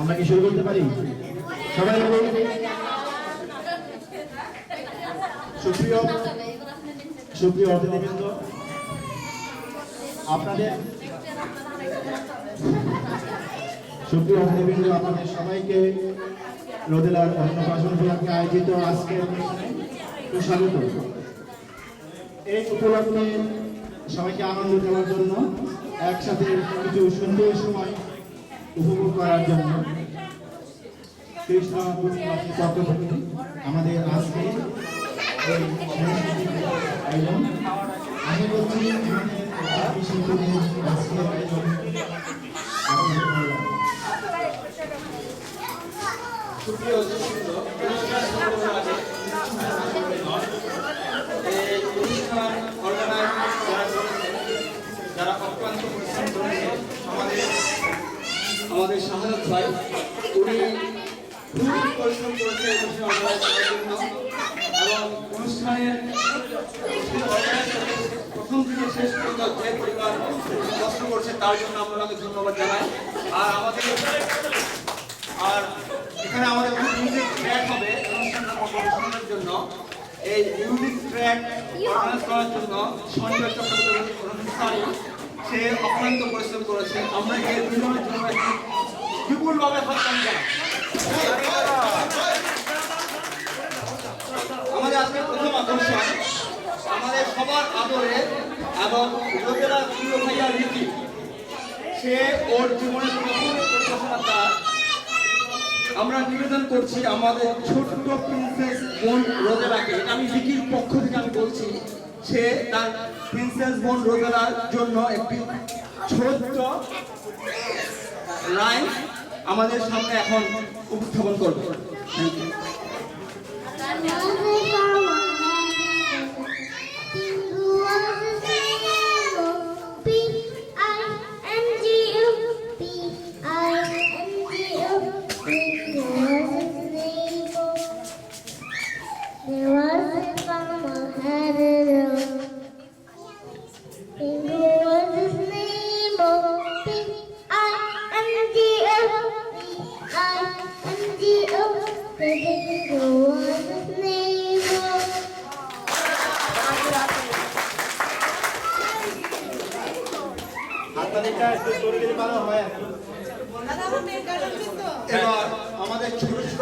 আমরা কি শুরু করতে পারি? সবাই সুপ্রিয় অতিথিবৃন্দ, আপনাদের সবাইকে রোদেলার অন্নপ্রাশন উপলক্ষে আয়োজিত আজকের অনুষ্ঠানে স্বাগত। এই উপলক্ষে সবাইকে আনন্দ দেওয়ার জন্য, একসাথে কিছু সুন্দর সময় উপভোগ করার জন্য কৃষ্ণ পক্ষ থেকে আমাদের আজকে আয়োজন। আশা করছি আজকের আয়োজন যারা অক্লান্ত পরিশ্রম করেছে, আমাদের শাহাদাত ভাই, উনি খুব পরিশ্রম করেছে অনুষ্ঠান অর্গানাইজ করার জন্য এবং অনুষ্ঠানের প্রথম থেকে শেষ পর্যন্ত যে পরিমাণ কষ্ট করছে তার জন্য আমরা ওনাকে ধন্যবাদ জানাই। আর এখানে আমাদের মিউজিক ট্র্যাক হবে অনুষ্ঠানের জন্য। এই মিউজিক ট্র্যাক অর্গানাইজ করার জন্য সঞ্জয় চক্রবর্তী সে অক্লান্ত পরিশ্রম করেছে। আমরা এই দুজনের জন্য বিপুলভাবে হাততালি জানাই। আমাদের আজকে প্রথম আকর্ষণ আমাদের সবার আদরে এবং রোদেলা প্রিয় ভাইয়া রীতি, সে ওর জীবনের প্রথম পরিবেশনাটা আমরা নিবেদন করছি আমাদের ছোট্ট প্রিন্সেস বোন রোদেলাকে। এটা আমি রিকির পক্ষ থেকে আমি বলছি, সে তার প্রিন্সেস বোন রোদেলার জন্য একটি ছোট্ট লাইন আমাদের সামনে এখন উপস্থাপন করবে। Thank you. এবার আমাদের ছোট ছোট